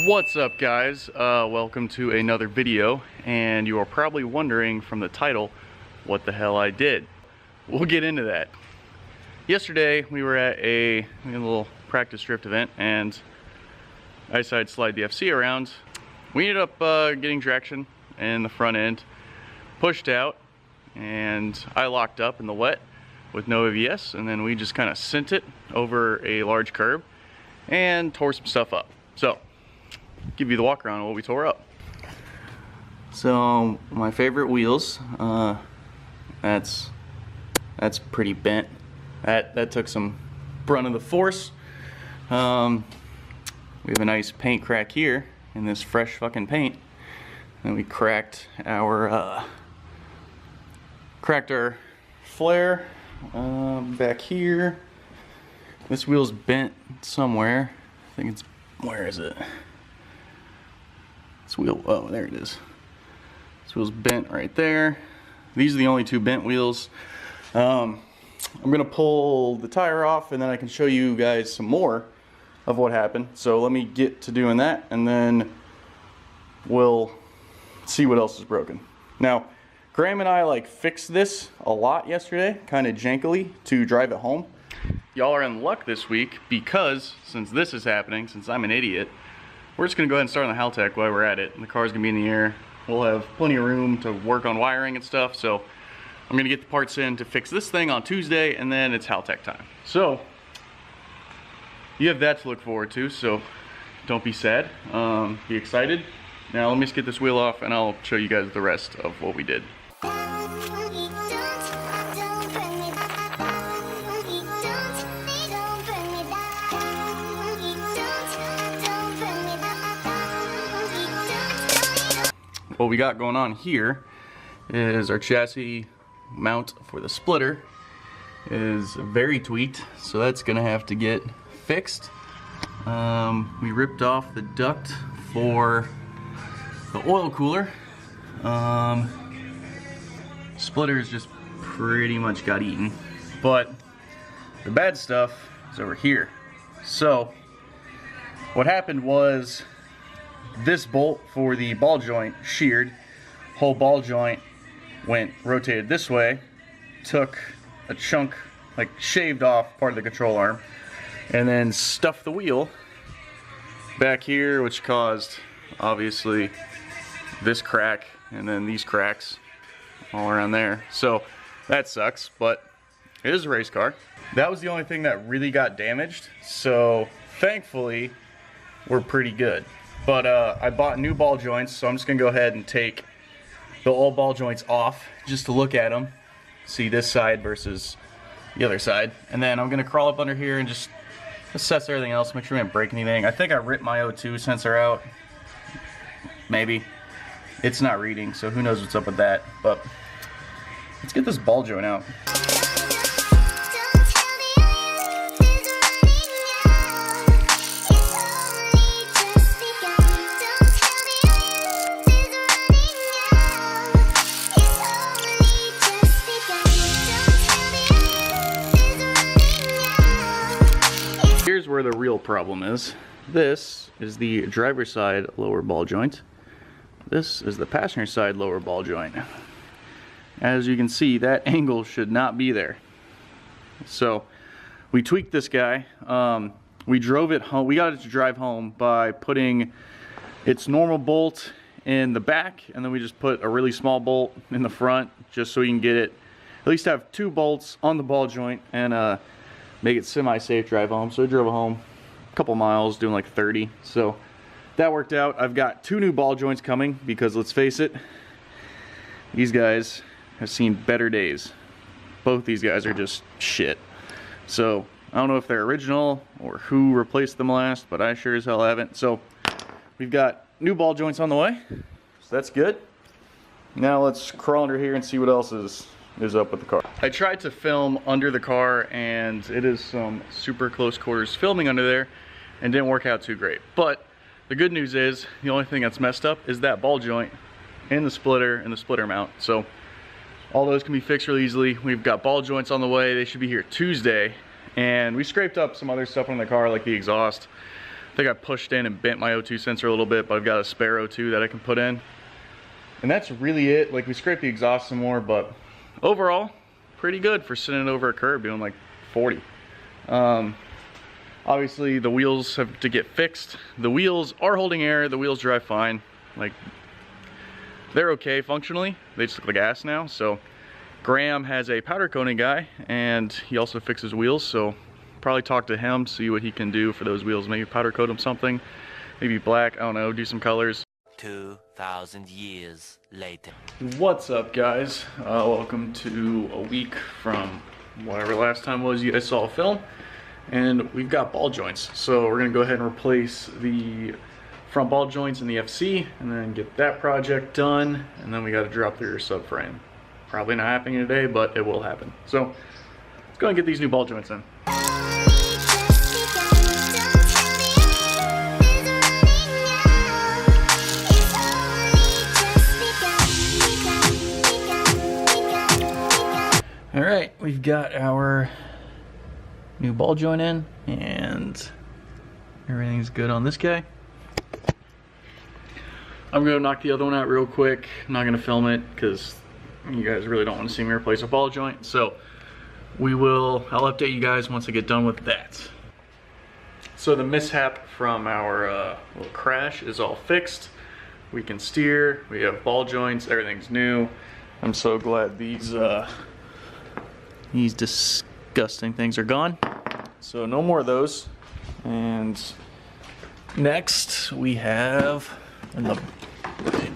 What's up, guys? Welcome to another video, and you are probably wondering from the title what the hell I did. We'll get into that. Yesterday we were at a little practice drift event, and I decided to slide the FC around. We ended up getting traction in the front end, pushed out, and I locked up in the wet with no ABS, and then we just kind of sent it over a large curb and tore some stuff up. So give you the walk around of what we tore up. So my favorite wheels, that's pretty bent. That took some brunt of the force. We have a nice paint crack here in this fresh fucking paint, and we cracked our flare back here. This wheel's bent somewhere. I think it's, where is it? This wheel, oh, there it is. This wheel's bent right there. These are the only two bent wheels. I'm gonna pull the tire off, and then I can show you guys some more of what happened. So let me get to doing that, and then we'll see what else is broken. Now, Graham and I fixed this a lot yesterday, kind of jankily, to drive it home. Y'all are in luck this week because since this is happening, since I'm an idiot, we're just gonna go ahead and start on the Haltech while we're at it. And the car's gonna be in the air. We'll have plenty of room to work on wiring and stuff. So I'm gonna get the parts in to fix this thing on Tuesday, and then it's Haltech time. So you have that to look forward to, so don't be sad, be excited. Now let me just get this wheel off, and I'll show you guys the rest of what we did. What we got going on here is our chassis mount for the splitter is very tweaked, so that's gonna have to get fixed. We ripped off the duct for the oil cooler. Splitters just pretty much got eaten, but the bad stuff is over here. So what happened was this bolt for the ball joint sheared. Whole ball joint rotated this way, took a chunk, shaved off part of the control arm, and then stuffed the wheel back here, which caused obviously this crack and then these cracks all around there. So that sucks, but it is a race car. That was the only thing that really got damaged, so thankfully we're pretty good. But I bought new ball joints, so I'm just gonna go ahead and take the old ball joints off just to look at them, see this side versus the other side, and then I'm gonna crawl up under here and just assess everything else, make sure we didn't break anything. I think I ripped my O2 sensor out, maybe. It's not reading, so who knows what's up with that, but let's get this ball joint out. Here's where the real problem is. This is the driver's side lower ball joint. This is the passenger side lower ball joint. As you can see, that angle should not be there. So we tweaked this guy. We drove it home. We got it to drive home by putting its normal bolt in the back, and then we just put a really small bolt in the front, just so we can get it, at least have two bolts on the ball joint, and make it semi-safe drive home. So I drove home a couple miles, doing like 30. So that worked out. I've got two new ball joints coming because, let's face it, these guys have seen better days. Both these guys are just shit. So I don't know if they're original or who replaced them last, but I sure as hell haven't. So we've got new ball joints on the way, so that's good. Now let's crawl under here and see what else is up with the car. I tried to film under the car, and it is some super close quarters filming under there, and didn't work out too great. But the good news is, the only thing that's messed up is that ball joint and the splitter and the splitter mount. So all those can be fixed really easily. We've got ball joints on the way. They should be here Tuesday, and we scraped up some other stuff on the car, like the exhaust. I think I pushed in and bent my O2 sensor a little bit, but I've got a spare O2 that I can put in. And that's really it. Like, we scraped the exhaust some more, but overall, pretty good for sitting over a curb doing like 40. Obviously, the wheels have to get fixed. The wheels are holding air. The wheels drive fine. Like, they're okay functionally. They just look like ass now. So Graham has a powder coating guy, and he also fixes wheels. So probably talk to him, see what he can do for those wheels. Maybe powder coat them something, maybe black, I don't know, do some colors. 2,000 years later. What's up, guys? Welcome to a week from whatever last time was you guys saw a film. And we've got ball joints. So we're gonna go ahead and replace the front ball joints in the FC and then get that project done. And then we gotta drop the rear subframe. Probably not happening today, but it will happen. So let's go and get these new ball joints in. All right, we've got our new ball joint in, and everything's good on this guy. I'm gonna knock the other one out real quick. I'm not gonna film it because you guys really don't want to see me replace a ball joint. So I'll update you guys once I get done with that. So the mishap from our little crash is all fixed. We can steer, we have ball joints, everything's new. I'm so glad these disgusting things are gone. So no more of those. And next we have in the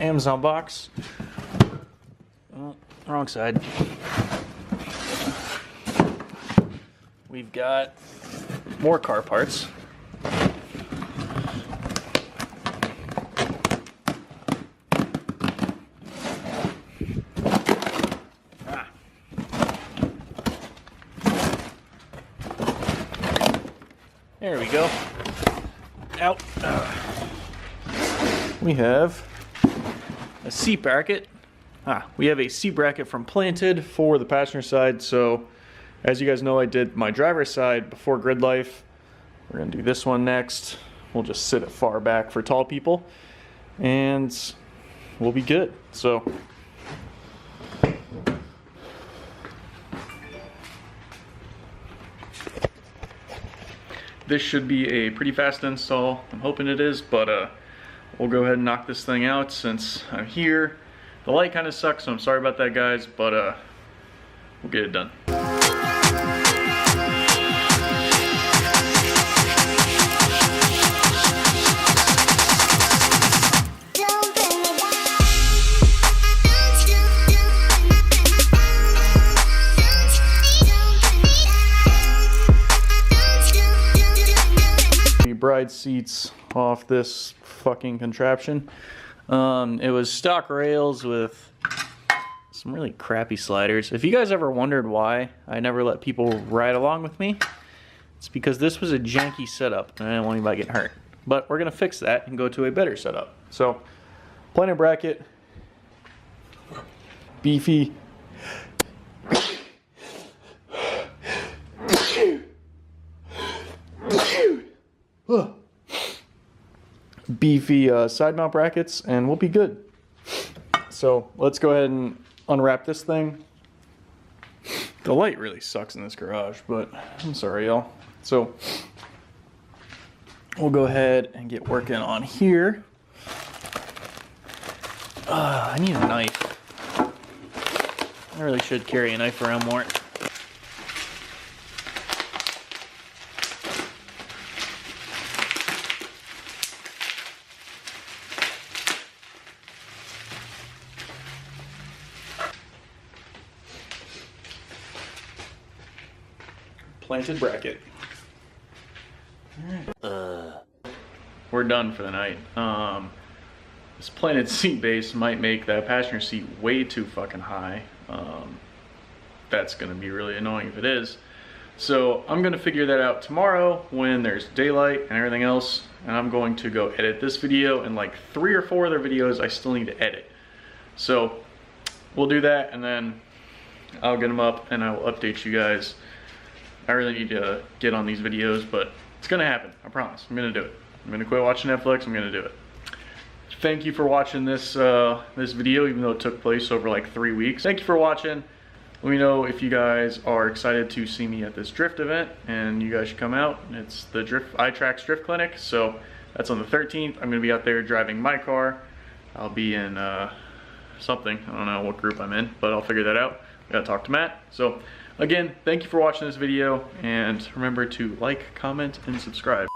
Amazon box, oh, wrong side, we've got more car parts. There we go. Out. We have a seat bracket. We have a seat bracket from Planted for the passenger side. So as you guys know, I did my driver's side before Grid Life. We're gonna do this one next. We'll just sit it far back for tall people and we'll be good. So this should be a pretty fast install. I'm hoping it is, but we'll go ahead and knock this thing out since I'm here. The light kind of sucks, so I'm sorry about that, guys, but we'll get it done. Bride seats off this fucking contraption. It was stock rails with some really crappy sliders. If you guys ever wondered why I never let people ride along with me, it's because this was a janky setup and I didn't want anybody getting hurt. But we're gonna fix that and go to a better setup. So, planer bracket, beefy, side mount brackets, and we'll be good. So let's go ahead and unwrap this thing. The light really sucks in this garage, but I'm sorry, y'all. So we'll go ahead and get working on here. I need a knife. I really should carry a knife around more. Planted bracket. We're done for the night. This planted seat base might make that passenger seat way too fucking high. That's gonna be really annoying if it is. So I'm gonna figure that out tomorrow when there's daylight and everything else, and I'm going to go edit this video and like 3 or 4 other videos I still need to edit. So we'll do that, and then I'll get them up and I will update you guys I really need to get on these videos, but it's gonna happen. I promise. I'm gonna do it. I'm gonna quit watching Netflix. I'm gonna do it. Thank you for watching this this video, even though it took place over like 3 weeks. Thank you for watching. Let me know if you guys are excited to see me at this drift event, and you guys should come out. It's the iTrack Drift Clinic, so that's on the 13th. I'm gonna be out there driving my car. I'll be in something. I don't know what group I'm in, but I'll figure that out. I gotta talk to Matt. So again, thank you for watching this video, and remember to like, comment, and subscribe.